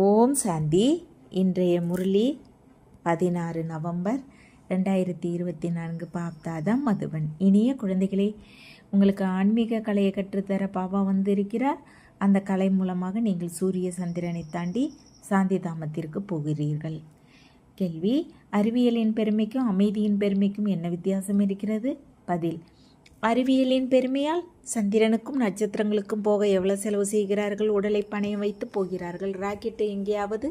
ஓம் சாந்தி. இன்றைய முரளி 16 நவம்பர் 2024 பாப்தாதம் மதுவன். இனிய குழந்தைகளே, உங்களுக்கு ஆன்மீக கலையை கற்றுத்தர பாபா வந்திருக்கிறார். அந்த கலை மூலமாக நீங்கள் சூரிய சந்திரனை தாண்டி சாந்தி தாமத்திற்கு போகிறீர்கள். கேள்வி: அறிவியலின் பெருமைக்கும் அமைதியின் பெருமைக்கும் என்ன வித்தியாசம் இருக்கிறது? பதில்: அறிவியலின் பெருமையால் சந்திரனுக்கும் நட்சத்திரங்களுக்கும் போக எவ்வளவு செலவு செய்கிறார்கள், உடலை பணையம் வைத்து போகிறார்கள். ராக்கெட்டு எங்கேயாவது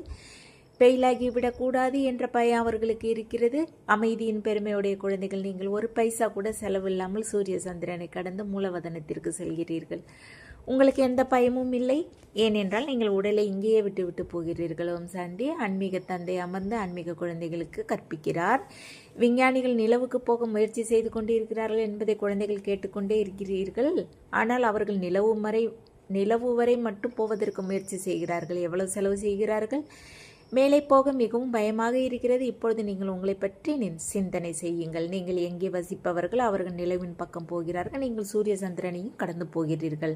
பெயிலாகிவிடக்கூடாது என்ற பயம் அவர்களுக்கு இருக்கிறது. அமைதியின் பெருமையுடைய குழந்தைகள், நீங்கள் ஒரு பைசா கூட செலவில்லாமல் சூரிய சந்திரனை கடந்து மூலவதனத்திற்கு செல்கிறீர்கள். உங்களுக்கு எந்த பயமும் இல்லை. ஏனென்றால் நீங்கள் உடலை இங்கேயே விட்டு போகிறீர்கள். ஓம் சாந்தி. ஆன்மீக தந்தை அமர்ந்து ஆன்மீக குழந்தைகளுக்கு கற்பிக்கிறார். விஞ்ஞானிகள் நிலவுக்கு போக முயற்சி செய்து கொண்டிருக்கிறார்கள் என்பதை குழந்தைகள் கேட்டுக்கொண்டே இருக்கிறீர்கள். ஆனால் அவர்கள் நிலவு வரை மட்டும் போவதற்கு முயற்சி செய்கிறார்கள். எவ்வளவு செலவு செய்கிறார்கள்? மேலே போக மிகவும் பயமாக இருக்கிறது. இப்பொழுது நீங்கள் உங்களை பற்றி சிந்தனை செய்யுங்கள். நீங்கள் எங்கே வசிப்பவர்கள்? அவர்கள் நிலவின் பக்கம் போகிறார்கள். நீங்கள் சூரிய சந்திரனையும் கடந்து போகிறீர்கள்.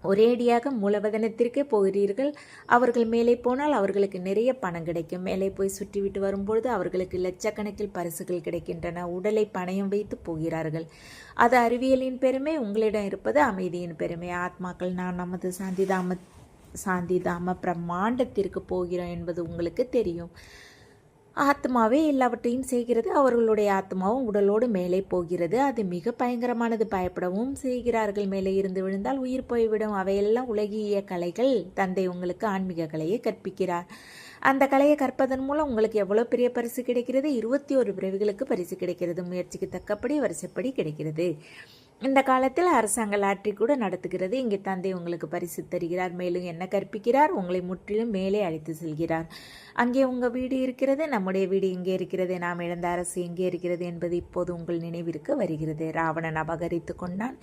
ஒரேடியாக மூலவதனத்திற்கே போகிறீர்கள். அவர்கள் மேலே போனால் அவர்களுக்கு நிறைய பணம் கிடைக்கும். மேலே போய் சுற்றிவிட்டு வரும்பொழுது அவர்களுக்கு லட்சக்கணக்கில் பரிசுகள் கிடைக்கின்றன. உடலை பணயம் வைத்து போகிறார்கள். அது அறிவியலின் பெருமை. உங்களிடம் இருப்பது அமைதியின் பெருமை. ஆத்மாக்கள் நான் நமது சாந்திதாம பிரம்மாண்டத்திற்கு போகிறோம் என்பது உங்களுக்கு தெரியும். ஆத்மாவே எல்லாவற்றையும் செய்கிறது. அவர்களுடைய ஆத்மாவும் உடலோடு மேலே போகிறது. அது மிக பயங்கரமானது. பயப்படவும் செய்கிறார்கள். மேலே இருந்து விழுந்தால் உயிர் போய்விடும். அவையெல்லாம் உலகிய கலைகள். தந்தை உங்களுக்கு ஆன்மீக கலையை கற்பிக்கிறார். அந்த கலையை கற்பதன் மூலம் உங்களுக்கு எவ்வளோ பெரிய பரிசு கிடைக்கிறது? 21 பிறவிகளுக்கு பரிசு கிடைக்கிறது. முயற்சிக்கு தக்கப்படி வரிசைப்படி கிடைக்கிறது. இந்த காலத்தில் அரசாங்க லாட்டரி கூட நடத்துகிறது. இங்கே தந்தை உங்களுக்கு பரிசு தருகிறார். மேலும் என்ன கற்பிக்கிறார்? உங்களை முற்றிலும் மேலே அழைத்து செல்கிறார். அங்கே உங்கள் வீடு இருக்கிறது. நம்முடைய வீடு எங்கே இருக்கிறது? நாம் இழந்த அரசு எங்கே இருக்கிறது என்பது இப்போது உங்கள் நினைவிற்கு வருகிறது. ராவணன் அபகரித்து கொண்டான்.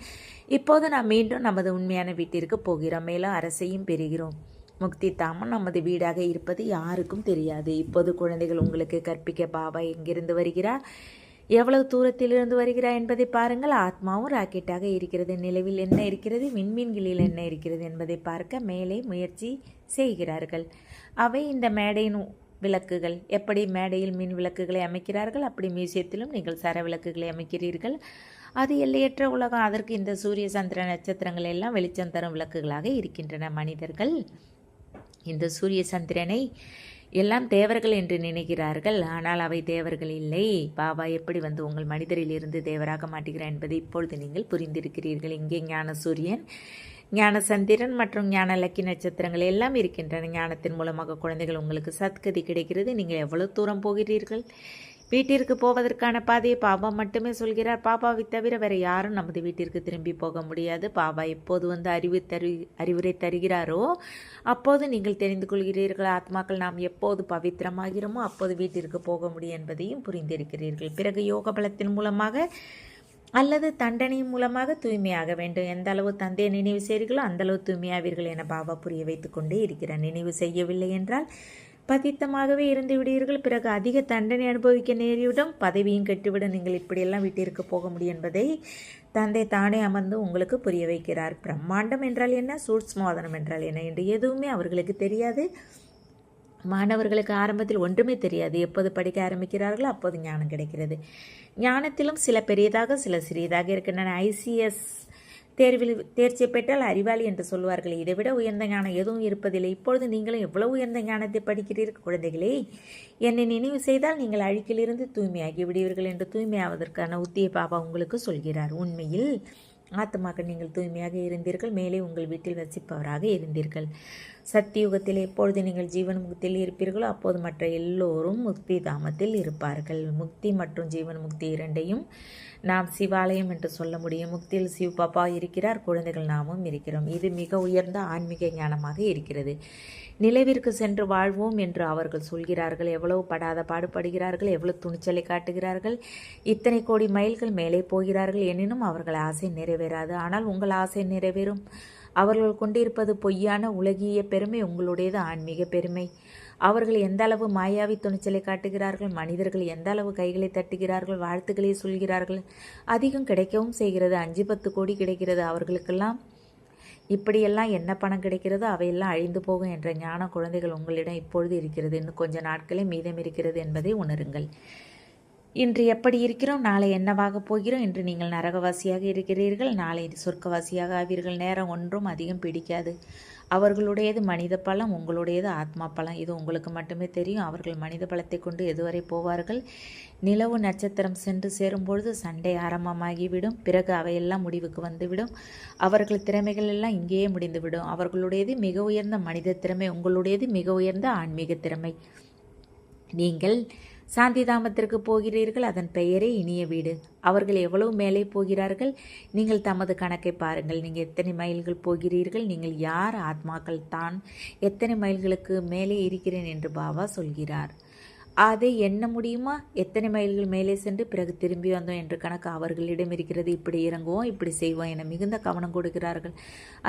இப்போது நாம் மீண்டும் நமது உண்மையான வீட்டிற்கு போகிறோம். மேலும் அரசையும் பெறுகிறோம். முக்தி தாமம் நமது வீடாக இருப்பது யாருக்கும் தெரியாது. இப்போது குழந்தைகள் உங்களுக்கு கற்பிக்க பாபா எங்கிருந்து வருகிறார், எவ்வளவு தூரத்திலிருந்து வருகிறார் என்பதை பாருங்கள். ஆத்மாவும் ராக்கெட்டாக இருக்கிறது. நிலவில் என்ன இருக்கிறது, விண்மீன்களில் என்ன இருக்கிறது என்பதை பார்க்க மேலே முயற்சி செய்கிறார்கள். அவை இந்த மேடையின் விளக்குகள். எப்படி மேடையில் மின் விளக்குகளை அமைக்கிறார்கள், அப்படி மியூசியத்திலும் நீங்கள் சர விளக்குகளை அமைக்கிறீர்கள். அது எல்லையற்ற உலகம். அதற்கு இந்த சூரிய சந்திர நட்சத்திரங்கள் எல்லாம் வெளிச்சம் தரும் விளக்குகளாக இருக்கின்றன. மனிதர்கள் இந்த சூரிய சந்திரனை எல்லாம் தேவர்கள் என்று நினைக்கிறார்கள். ஆனால் அவை தேவர்கள் இல்லை. பாபா எப்படி வந்து உங்கள் மனிதரில் இருந்து தேவராக மாட்டுகிறார் என்பதை இப்பொழுது நீங்கள் புரிந்திருக்கிறீர்கள். இங்கே ஞான சூரியன், ஞான சந்திரன் மற்றும் ஞான லக்கி நட்சத்திரங்கள் எல்லாம் இருக்கின்றன. ஞானத்தின் மூலமாக குழந்தைகள் உங்களுக்கு சத்கதி கிடைக்கிறது. நீங்கள் எவ்வளவு தூரம் போகிறீர்கள்? வீட்டிற்கு போவதற்கான பாதையை பாபா மட்டுமே சொல்கிறார். பாபாவை தவிர வேறு யாரும் நமது வீட்டிற்கு திரும்பி போக முடியாது. பாபா எப்போது வந்து அறிவுரை தருகிறாரோ அப்போது நீங்கள் தெரிந்து கொள்கிறீர்கள். ஆத்மாக்கள் நாம் எப்போது பவித்திரமாகிறோமோ அப்போது வீட்டிற்கு போக முடியும் என்பதையும் புரிந்திருக்கிறீர்கள். பிறகு யோக பலத்தின் மூலமாக அல்லது தண்டனையின் மூலமாக தூய்மையாக வேண்டும். எந்த அளவு தந்தையை நினைவு செய்கிறீர்களோ அந்த அளவு தூய்மையாவீர்கள் என பாபா புரிய வைத்து கொண்டே இருக்கிறார். நினைவு செய்யவில்லை என்றால் பதித்தமாகவே இருந்து விடுவீர்கள். பிறகு அதிக தண்டனை அனுபவிக்க நேரிவிடும். பதவியும் கெட்டுவிடும். நீங்கள் இப்படியெல்லாம் வீட்டிற்கு போக முடியும் என்பதை தந்தை தானே அமர்ந்து உங்களுக்கு புரிய வைக்கிறார். பிரம்மாண்டம் என்றால் என்ன, சூட்ச்மவாதனம் என்றால் என்ன என்று எதுவுமே அவர்களுக்கு தெரியாது. மாணவர்களுக்கு ஆரம்பத்தில் ஒன்றுமே தெரியாது. எப்போது படிக்க ஆரம்பிக்கிறார்களோ அப்போது ஞானம் கிடைக்கிறது. ஞானத்திலும் சில பெரியதாக சில சிறியதாக இருக்கின்றன. ICS தேர்வில் தேர்ச்சி பெற்றால் அறிவாளி என்று சொல்வார்கள். இதைவிட உயர்ந்த ஞானம் எதுவும் இருப்பதில்லை. இப்பொழுது நீங்களும் எவ்வளவு உயர்ந்த ஞானத்தை படிக்கிறீர்கள் குழந்தைகளே. என்னை நினைவு செய்தால் நீங்கள் அழுக்கிலிருந்து தூய்மையாகி விடுவீர்கள் என்று தூய்மையாவதற்கான உத்தியை பாபா உங்களுக்கு சொல்கிறார். உண்மையில் ஆத்மாக்கள் நீங்கள் தூய்மையாக இருந்தீர்கள். மேலே உங்கள் வீட்டில் வசிப்பவராக இருந்தீர்கள். சத்தியுகத்தில் எப்பொழுது நீங்கள் ஜீவன் முக்தியில் இருப்பீர்களோ அப்போது மற்ற எல்லோரும் முக்தி தாமத்தில் இருப்பார்கள். முக்தி மற்றும் ஜீவன் முக்தி இரண்டையும் நாம் சிவாலயம் என்று சொல்ல முடியும். முக்தியில் சிவ பாபா இருக்கிறார், குழந்தைகள் நாமும் இருக்கிறோம். இது மிக உயர்ந்த ஆன்மீக ஞானமாக இருக்கிறது. நிலவிற்கு சென்று வாழ்வோம் என்று அவர்கள் சொல்கிறார்கள். எவ்வளவு படாத பாடுபடுகிறார்கள், எவ்வளவு துணிச்சலை காட்டுகிறார்கள். இத்தனை கோடி மைல்கள் மேலே போகிறார்கள். எனினும் அவர்கள் ஆசை நிறைவேறாது. ஆனால் உங்கள் ஆசை நிறைவேறும். அவர்கள் கொண்டிருப்பது பொய்யான உலகிய பெருமை, உங்களுடையது ஆன்மீக பெருமை. அவர்கள் எந்த அளவு மாயாவி துணிச்சலை காட்டுகிறார்கள். மனிதர்கள் எந்த அளவு கைகளை தட்டுகிறார்கள், வாழ்த்துக்களை சொல்கிறார்கள். அதிகம் கிடைக்கவும் செய்கிறது. 5-10 கோடி கிடைக்கிறது. அவர்களுக்கெல்லாம் இப்படியெல்லாம் என்ன பணம் கிடைக்கிறதோ அவையெல்லாம் அழிந்து போகும் என்ற ஞான குழந்தைகள் உங்களிடம் இப்பொழுது இருக்கிறது. இன்னும் கொஞ்ச நாட்களே மீதம் இருக்கிறது என்பதை உணருங்கள். இன்று எப்படி இருக்கிறோம், நாளை என்னவாக போகிறோம். இன்று நீங்கள் நரகவாசியாக இருக்கிறீர்கள், நாளை சொர்க்கவாசியாக ஆவீர்கள். நேரம் ஒன்றும் அதிகம் பிடிக்காது. அவர்களுடையது மனித பலம், உங்களுடையது ஆத்மா பலம். இது உங்களுக்கு மட்டுமே தெரியும். அவர்கள் மனித பலத்தை கொண்டு எதுவரை போவார்கள்? நிலவு நட்சத்திரம் சென்று சேரும்பொழுது சண்டை ஆரம்பமாகிவிடும். பிறகு அவையெல்லாம் முடிவுக்கு வந்துவிடும். அவர்கள் திறமைகள் எல்லாம் இங்கேயே முடிந்துவிடும். அவர்களுடையது மிக உயர்ந்த மனித திறமை, உங்களுடையது மிக உயர்ந்த ஆன்மீக திறமை. நீங்கள் சாந்திதாமத்திற்கு போகிறீர்கள், அதன் பெயரே இனிய வீடு. அவர்கள் எவ்வளவு மேலே போகிறார்கள்? நீங்கள் தமது கணக்கை பாருங்கள். நீங்கள் எத்தனை மைல்கள் போகிறீர்கள்? நீங்கள் யார்? ஆத்மாக்கள் தான். எத்தனை மைல்களுக்கு மேலே இருக்கிறேன் என்று பாபா சொல்கிறார். அதை எண்ண முடியுமா? எத்தனை மைல்கள் மேலே சென்று பிறகு திரும்பி வந்தோம் என்று கணக்கு அவர்களிடம் இருக்கிறது. இப்படி இறங்குவோம், இப்படி செய்வோம் என மிகுந்த கவனம் கொடுக்கிறார்கள்.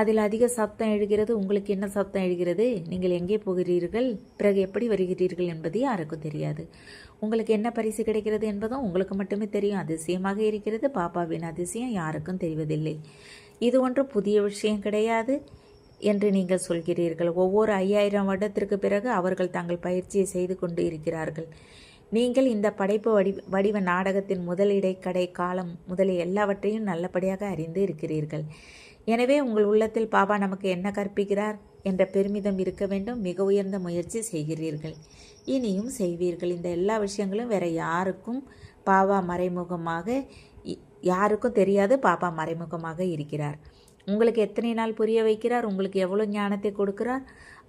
அதில் அதிக சப்தம் எழுகிறது. உங்களுக்கு என்ன சப்தம் எழுகிறது? நீங்கள் எங்கே போகிறீர்கள், பிறகு எப்படி வருகிறீர்கள் என்பது யாருக்கும் தெரியாது. உங்களுக்கு என்ன பரிசு கிடைக்கிறது என்பதும் உங்களுக்கு மட்டுமே தெரியும். அதிசயமாக இருக்கிறது. பாபாவின் அதிசயம் யாருக்கும் தெரிவதில்லை. இது ஒன்றும் புதிய விஷயம் கிடையாது என்று நீங்கள் சொல்கிறீர்கள். ஒவ்வொரு 5000 வருடத்திற்கு பிறகு அவர்கள் தங்கள் பயிற்சியை செய்து கொண்டு இருக்கிறார்கள். நீங்கள் இந்த படைப்பு வடிவ நாடகத்தின் முதல் இடைக்கடை காலம் முதலிய எல்லாவற்றையும் நல்லபடியாக அறிந்து இருக்கிறீர்கள். எனவே உங்கள் உள்ளத்தில் பாபா நமக்கு என்ன கற்பிக்கிறார் என்ற பெருமிதம் இருக்க வேண்டும். மிக உயர்ந்த முயற்சி செய்கிறீர்கள், இனியும் செய்வீர்கள். இந்த எல்லா விஷயங்களும் வேற யாருக்கும் பாபா மறைமுகமாக யாருக்கும் தெரியாது. பாபா மறைமுகமாக இருக்கிறார். உங்களுக்கு எத்தனை நாள் புரிய வைக்கிறார், உங்களுக்கு எவ்வளோ ஞானத்தை கொடுக்கிறார்.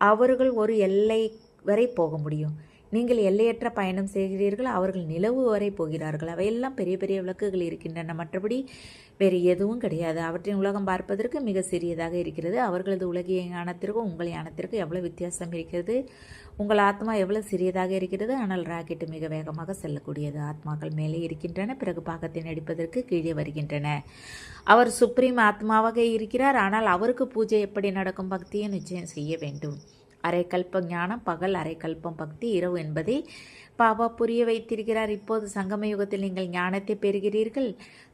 அவர்கள் ஒரு எல்லை வரை போக முடியும். நீங்கள் எல்லையற்ற பயணம் செய்கிறீர்கள். அவர்கள் நிலவு வரை போகிறார்கள். அவையெல்லாம் பெரிய பெரிய விளக்குகள் இருக்கின்றன. மற்றபடி வேறு எதுவும் கிடையாது. அவற்றின் உலகம் பார்ப்பதற்கு மிக சிறியதாக இருக்கிறது. அவர்களது உலகிய ஞானத்திற்கும் உங்கள் ஞானத்திற்கும் எவ்வளோ வித்தியாசம் இருக்கிறது. உங்கள் ஆத்மா எவ்வளோ சிறியதாக இருக்கிறது. ஆனால் ராக்கெட்டு மிக வேகமாக செல்லக்கூடியது. ஆத்மாக்கள் மேலே இருக்கின்றன, பிறகு பாகத்தை நடிப்பதற்கு கீழே வருகின்றன. அவர் சுப்ரீம் ஆத்மாவாக இருக்கிறார். ஆனால் அவருக்கு பூஜை எப்படி நடக்கும்? பக்தியை நிச்சயம் செய்ய வேண்டும். அரை கல்பம் ஞானம், பகல் அரை கல்பம் பக்தி, இரவு என்பதை பாபா புரிய வைத்திருக்கிறார். இப்போது சங்கம யுகத்தில் நீங்கள் ஞானத்தை பெறுகிறீர்கள்.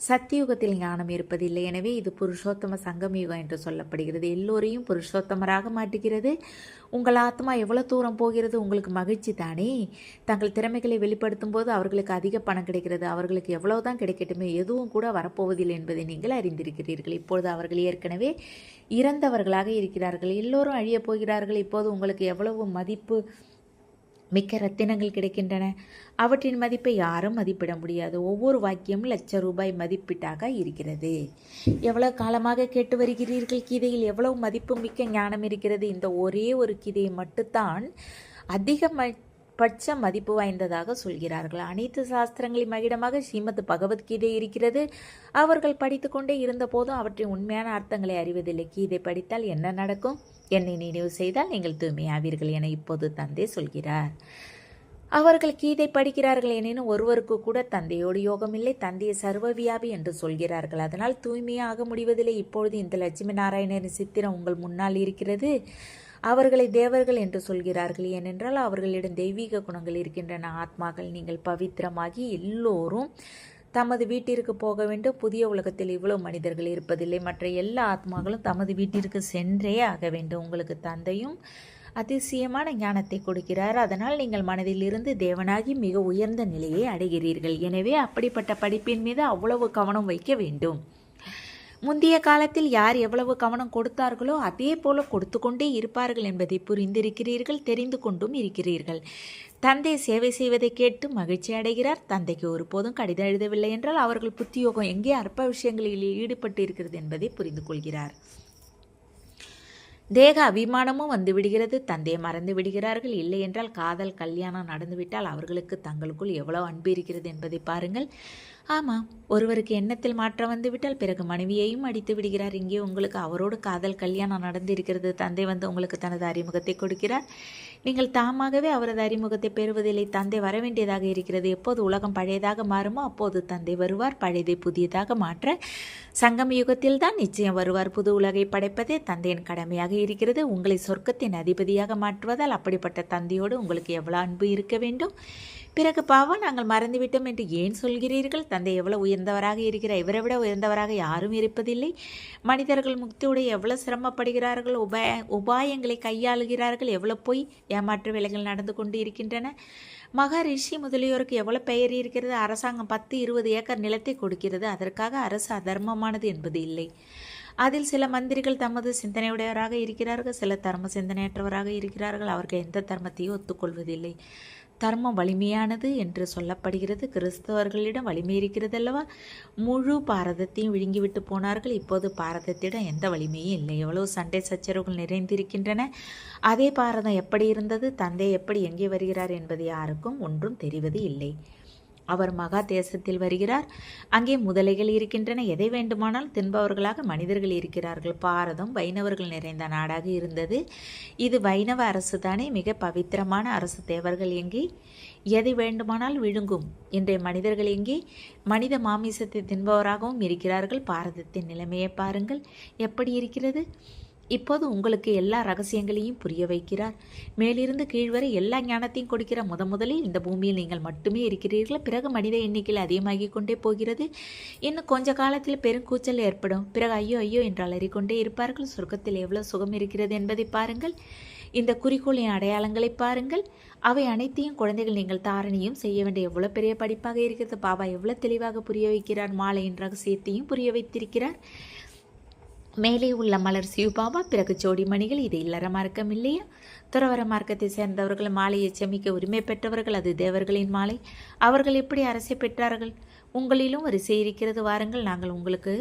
சத்தியுகத்தில் ஞானம் இருப்பதில்லை. எனவே இது புருஷோத்தம சங்கம யுகம் என்று சொல்லப்படுகிறது. எல்லோரையும் புருஷோத்தமராக மாட்டுகிறது. உங்கள் ஆத்மா எவ்வளோ தூரம் போகிறது? உங்களுக்கு மகிழ்ச்சி தானே. தங்கள் திறமைகளை வெளிப்படுத்தும் போது அவர்களுக்கு அதிக பணம் கிடைக்கிறது. அவர்களுக்கு எவ்வளவுதான் கிடைக்கட்டுமே, எதுவும் கூட வரப்போவதில்லை என்பதை நீங்கள் அறிந்திருக்கிறீர்கள். இப்பொழுது அவர்கள் ஏற்கனவே இறந்தவர்களாக இருக்கிறார்கள். எல்லோரும் அழியப் போகிறார்கள். இப்போது உங்களுக்கு எவ்வளவு மதிப்பு மிக்க ரத்தினங்கள் கிடைக்கின்றன. அவற்றின் மதிப்பை யாரும் மதிப்பிட முடியாது. ஒவ்வொரு வாக்கியமும் ₹1,00,000 மதிப்பீட்டாக இருக்கிறது. எவ்வளவு காலமாக கேட்டு வருகிறீர்கள்? கீதையில் எவ்வளவு மதிப்பு மிக்க ஞானம் இருக்கிறது. இந்த ஒரே ஒரு கீதையை மட்டும்தான் அதிகபட்ச மதிப்பு வாய்ந்ததாக சொல்கிறார்கள். அனைத்து சாஸ்திரங்களின் மகிடமாக ஸ்ரீமத் பகவத்கீதை இருக்கிறது. அவர்கள் படித்து கொண்டே இருந்த போதும் அவற்றின் உண்மையான அர்த்தங்களை அறிவதில்லை. கீதை படித்தால் என்ன நடக்கும்? என்னை நினைவு செய்தால் நீங்கள் தூய்மையாவீர்கள் என இப்போது தந்தை சொல்கிறார். அவர்கள் கீதை படிக்கிறார்கள் எனினும் ஒருவருக்கு கூட தந்தையோடு யோகமில்லை. தந்தையை சர்வவியாபி என்று சொல்கிறார்கள். அதனால் தூய்மையாக முடிவதில்லை. இப்பொழுது இந்த லட்சுமி நாராயணரின் சித்திரம் உங்கள் முன்னால் இருக்கிறது. அவர்களை தேவர்கள் என்று சொல்கிறார்கள். ஏனென்றால் அவர்களிடம் தெய்வீக குணங்கள் இருக்கின்றன. ஆத்மாக்கள், நீங்கள் பவித்திரமாகி எல்லோரும் தமது வீட்டிற்கு போக வேண்டும். புதிய உலகத்தில் இவ்வளவு மனிதர்கள் இருப்பதில்லை. மற்ற எல்லா ஆத்மாக்களும் தமது வீட்டிற்கு சென்றே ஆக வேண்டும். உங்களுக்கு தந்தையும் அதிசயமான ஞானத்தை கொடுக்கிறார். அதனால் நீங்கள் மனதில் இருந்து தேவனாகி மிக உயர்ந்த நிலையை அடைகிறீர்கள். எனவே அப்படிப்பட்ட படிப்பின் மீது அவ்வளவு கவனம் வைக்க வேண்டும். முந்தைய காலத்தில் யார் எவ்வளவு கவனம் கொடுத்தார்களோ அதே போல கொடுத்து கொண்டே இருப்பார்கள் என்பதை புரிந்திருக்கிறீர்கள், தெரிந்து கொண்டும் இருக்கிறீர்கள். தந்தை சேவை செய்வதை கேட்டு மகிழ்ச்சி அடைகிறார். தந்தைக்கு ஒருபோதும் கடிதம் எழுதவில்லை என்றால் அவர்கள் புத்தியோகம் எங்கே அற்ப விஷயங்களில் ஈடுபட்டு இருக்கிறது என்பதை புரிந்து கொள்கிறார். தேக அபிமானமும் வந்து விடுகிறது. தந்தையை மறந்து விடுகிறார்கள். இல்லை என்றால் காதல் கல்யாணம் நடந்துவிட்டால் அவர்களுக்கு தங்களுக்குள் எவ்வளவு அன்பு இருக்கிறது என்பதை பாருங்கள். ஆமாம், ஒருவருக்கு எண்ணத்தில் மாற்றம் வந்துவிட்டால் பிறகு மனைவியையும் அடித்து விடுகிறார். இங்கே உங்களுக்கு அவரோடு காதல் கல்யாணம் நடந்து இருக்கிறது. தந்தை வந்து உங்களுக்கு தனது அறிமுகத்தை கொடுக்கிறார். நீங்கள் தாமாகவே அவரது அறிமுகத்தை பெறுவதில்லை. தந்தை வர வேண்டியதாக இருக்கிறது. எப்போது உலகம் பழையதாக மாறுமோ அப்போது தந்தை வருவார். பழையதை புதியதாக மாற்ற சங்கம யுகத்தில் தான் நிச்சயம் வருவார். புது உலகை படைப்பதே தந்தையின் கடமையாக இருக்கிறது. உங்களை சொர்க்கத்தின் அதிபதியாக மாற்றுவதால் அப்படிப்பட்ட தந்தையோடு உங்களுக்கு எவ்வளவு அன்பு இருக்க வேண்டும். பிறகு பாவா, நாங்கள் மறந்துவிட்டோம் என்று ஏன் சொல்கிறீர்கள்? தந்தை எவ்வளவு உயர்ந்தவராக இருக்கிறார். இவரை விட உயர்ந்தவராக யாரும் இருப்பதில்லை. மனிதர்கள் முக்தியுடைய எவ்வளவு சிரமப்படுகிறார்கள், உபாயங்களை கையாளுகிறார்கள், எவ்வளவு பொய் ஏமாற்று வேலைகள் நடந்து கொண்டு இருக்கின்றன. மகரிஷி முதலியோருக்கு எவ்வளோ பெயர் இருக்கிறது. அரசாங்கம் 10-20 ஏக்கர் நிலத்தை கொடுக்கிறது. அதற்காக அரசு அதர்மமானது என்பது இல்லை. அதில் சில மந்திரிகள் தமது சிந்தனையுடையவராக இருக்கிறார்கள், சில தர்ம சிந்தனையற்றவராக இருக்கிறார்கள். அவர்கள் எந்த தர்மத்தையும் ஒத்துக்கொள்வதில்லை. தர்மம் வலிமையானது என்று சொல்லப்படுகிறது. கிறிஸ்தவர்களிடம் வலிமை இருக்கிறது அல்லவா? முழு பாரதத்தையும் விழுங்கிவிட்டு போனார்கள். இப்போது பாரதத்திடம் எந்த வலிமையும் இல்லை. எவ்வளவு சண்டை சச்சரவுகள் நிறைந்திருக்கின்றன. அதே பாரதம் எப்படி இருந்தது, தந்தை எப்படி எங்கே வருகிறார் என்பது யாருக்கும் ஒன்றும் தெரிவது இல்லை. அவர் மகா தேசத்தில் வருகிறார். அங்கே முதலைகள் இருக்கின்றன. எதை வேண்டுமானால் தின்பவர்களாக மனிதர்கள் இருக்கிறார்கள். பாரதம் வைணவர்கள் நிறைந்த நாடாக இருந்தது. இது வைணவ அரசு தானே, மிக பவித்திரமான அரசு. தேவர்கள் எங்கே எதை வேண்டுமானால் விழுங்கும். இன்றைய மனிதர்கள் எங்கே மனித மாமிசத்தை தின்பவராகவும் இருக்கிறார்கள். பாரதத்தின் நிலைமையை பாருங்கள் எப்படி இருக்கிறது. இப்போது உங்களுக்கு எல்லா ரகசியங்களையும் புரிய வைக்கிறார். மேலிருந்து கீழ்வரை எல்லா ஞானத்தையும் கொடுக்கிற முதலில் இந்த பூமியில் நீங்கள் மட்டுமே இருக்கிறீர்கள். பிறகு மனித எண்ணிக்கையில் அதிகமாகிக் கொண்டே போகிறது. இன்னும் கொஞ்ச காலத்தில் பெருங்கூச்சல் ஏற்படும். பிறகு ஐயோ ஐயோ என்று அலறிக்கொண்டே இருப்பார்கள். சொர்க்கத்தில் எவ்வளவு சுகம் இருக்கிறது என்பதை பாருங்கள். இந்த குறிக்கோளின் அடையாளங்களை பாருங்கள். அவை அனைத்தையும் குழந்தைகள் நீங்கள் தாரணையும் செய்ய வேண்டிய எவ்வளோ பெரிய படிப்பாக இருக்கிறது. பாபா எவ்வளோ தெளிவாக புரிய வைக்கிறார். மாலையின் ரகசியத்தையும் புரிய வைத்திருக்கிறார். மேலே உள்ள மலர் சிவபாபா, பிறகு ஜோடி மணிகள். இது இல்லற மார்க்கம் இல்லையா? துறவர மார்க்கத்தை சேர்ந்தவர்கள் மாலையை செமிக்க உரிமை பெற்றவர்கள். அது தேவர்களின் மாலை. அவர்கள் எப்படி அரசை பெற்றார்கள்? உங்களிலும் வரிசை இருக்கிறது. வாருங்கள், நாங்கள் உங்களுக்கு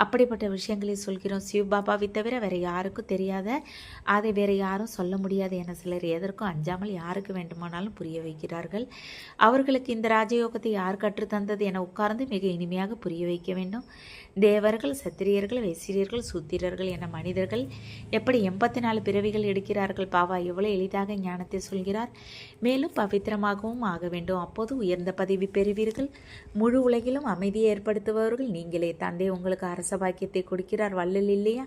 அப்படிப்பட்ட விஷயங்களை சொல்கிறோம். சிவபாபாவை தவிர வேறு யாருக்கும் தெரியாத, அதை வேறு யாரும் சொல்ல முடியாது என சிலர் எதற்கும் அஞ்சாமல் யாருக்கு வேண்டுமானாலும் புரிய வைக்கிறார்கள். அவர்களுக்கு இந்த ராஜயோகத்தை யார் கற்றுத்தந்தது என உட்கார்ந்து மிக இனிமையாக புரிய வைக்க வேண்டும். தேவர்கள், சத்திரியர்கள், வைசிரியர்கள், சூத்திரர்கள் என மனிதர்கள் எப்படி 84 பிறவிகள் எடுக்கிறார்கள். பாபா எவ்வளவு எளிதாக ஞானத்தை சொல்கிறார். மேலும் பவித்திரமாகவும் ஆக வேண்டும். அப்போது உயர்ந்த பதவி பெறுவீர்கள். முழு உலகிலும் அமைதியை ஏற்படுத்துபவர்கள் நீங்களே. தந்தை உங்களுக்கு அரச பாக்கியத்தை கொடுக்கிறார். வள்ளல் இல்லையா?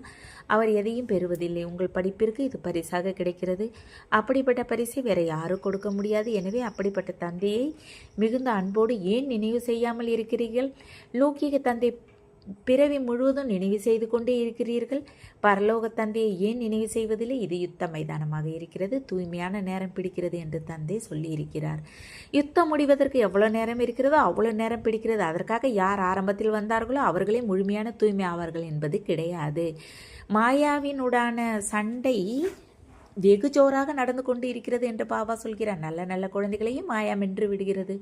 அவர் எதையும் பெறுவதில்லை. உங்கள் படிப்பிற்கு இது பரிசாக கிடைக்கிறது. அப்படிப்பட்ட பரிசை வேற யாரும் கொடுக்க முடியாது. எனவே அப்படிப்பட்ட தந்தையை மிகுந்த அன்போடு ஏன் நினைவு செய்யாமல் இருக்கிறீர்கள்? லௌகீக தந்தை பிறவி முழுவதும் நினைவு செய்து கொண்டே இருக்கிறீர்கள். பரலோக தந்தையை ஏன் நினைவு செய்வதில்லை? இது யுத்த மைதானமாக இருக்கிறது. தூய்மையான நேரம் பிடிக்கிறது என்று தந்தை சொல்லியிருக்கிறார். யுத்தம் முடிவதற்கு எவ்வளோ நேரம் இருக்கிறதோ அவ்வளோ நேரம் பிடிக்கிறது. அதற்காக யார் ஆரம்பத்தில் வந்தார்களோ அவர்களே முழுமையான தூய்மை ஆவார்கள் என்பது கிடையாது. மாயாவினுடான சண்டை வெகு ஜோராக நடந்து கொண்டு இருக்கிறது என்று பாபா சொல்கிறார். நல்ல நல்ல குழந்தைகளையும் மாயா மென்று விடுகிறது.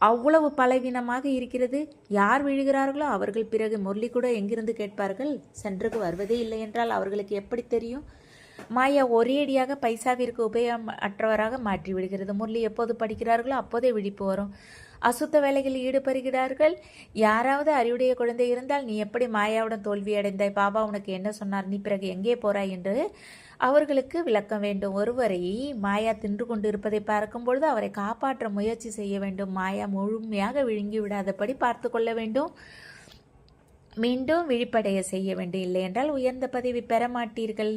அவ்வளவு பலவீனமாக இருக்கிறது. யார் விழுகிறார்களோ அவர்கள் பிறகு முரளி கூட எங்கிருந்து கேட்பார்கள்? சென்றுக்கு வருவதே இல்லை என்றால் அவர்களுக்கு எப்படி தெரியும்? மாயா ஒரேடியாக பைசாவிற்கு உபயோகம் அற்றவராக மாற்றி விடுகிறது. முரளி எப்போது படிக்கிறார்களோ அப்போதே விழிப்பு வரும். அசுத்த வேலைகளில் ஈடுபடுகிறார்கள். யாராவது அறிவுடைய குழந்தை இருந்தால், நீ எப்படி மாயாவுடன் தோல்வி அடைந்தாய்? பாபா உனக்கு என்ன சொன்னார்? நீ பிறகு எங்கே போறாய் என்று அவர்களுக்கு விளக்கம் வேண்டும். ஒருவரை மாயா தின்று கொண்டு இருப்பதை பார்க்கும் பொழுது அவரை காப்பாற்ற முயற்சி செய்ய வேண்டும். மாயா முழுமையாக விழுங்கி விடாதபடி பார்த்து கொள்ள வேண்டும். மீண்டும் விழிப்படைய செய்ய வேண்டும். இல்லை என்றால் உயர்ந்த பதவி பெற மாட்டீர்கள்.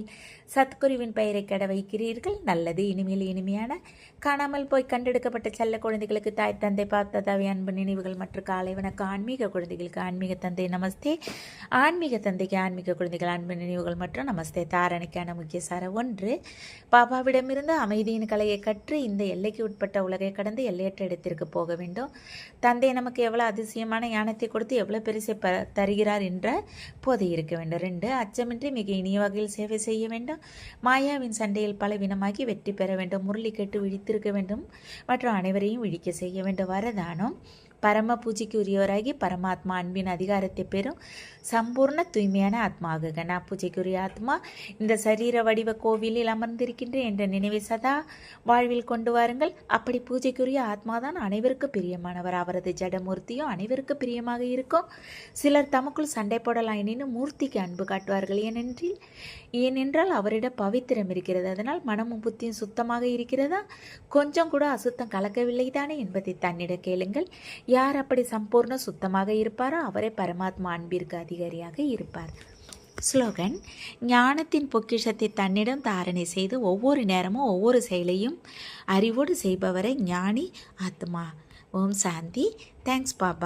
சத்குருவின் பெயரை கெட வைக்கிறீர்கள். நல்லது. இனிமேல் இனிமையான காணாமல் போய் கண்டெடுக்கப்பட்ட செல்ல குழந்தைகளுக்கு தாய் தந்தை பார்த்ததாவை அன்பு நினைவுகள் மற்றும் காலை வணக்கம். ஆன்மீக குழந்தைகளுக்கு ஆன்மீக தந்தை நமஸ்தே. ஆன்மீக தந்தைக்கு ஆன்மீக குழந்தைகள் அன்பு நினைவுகள் மற்றும் நமஸ்தே. தாரணைக்கான முக்கிய சார 1, பாபாவிடமிருந்து அமைதியின் கலையை கற்று இந்த எல்லைக்கு உட்பட்ட உலகை கடந்து எல்லையற்ற இடத்திற்கு போக வேண்டும். தந்தை நமக்கு எவ்வளவு அதிசயமான ஞானத்தை கொடுத்து எவ்வளவு பெருசை தருகிறார் என்ற போதை இருக்க வேண்டும். 2, அச்சமின்றி மிக இனிய வகையில் சேவை செய்ய வேண்டும். மாயாவின் சண்டையில் பலவீனமாகி வெற்றி பெற வேண்டும். முரளி கேட்டு விழித்திருக்க வேண்டும் மற்றும் அனைவரையும் விழிக்க செய்ய வேண்டும். வரதானம் பரம பூஜைக்கு உரியவராகி பரமாத்மா அன்பின் அதிகாரத்தை பெறும் சம்பூர்ண தூய்மையான ஆத்மாகுக. நான் பூஜைக்குரிய ஆத்மா இந்த சரீர வடிவ கோவிலில் அமர்ந்திருக்கின்றேன் என்ற நினைவை சதா வாழ்வில் கொண்டு வாருங்கள். அப்படி பூஜைக்குரிய ஆத்மாதான் அனைவருக்கு பிரியமானவர். அவரது ஜடமூர்த்தியும் அனைவருக்கு பிரியமாக இருக்கும். சிலர் தமக்குள் சண்டை போடலாம் எனினும் மூர்த்திக்கு அன்பு காட்டுவார்கள். ஏனென்றால் அவரிடம் பவித்திரம் இருக்கிறது. அதனால் மனமும் புத்தியும் சுத்தமாக இருக்கிறதா? கொஞ்சம் கூட அசுத்தம் கலக்கவில்லை தானே என்பதை தன்னிடம் கேளுங்கள். யார் அப்படி சம்பூர்ண சுத்தமாக இருப்பாரோ அவரே பரமாத்மா அன்பிற்கு அதிகாரியாக இருப்பார். ஸ்லோகன்: ஞானத்தின் பொக்கிஷத்தை தன்னிடம் தாரணை செய்து ஒவ்வொரு நேரமும் ஒவ்வொரு செயலையும் அறிவோடு செய்பவரை ஞானி ஆத்மா. ஓம் சாந்தி. தேங்க்ஸ் பாபா.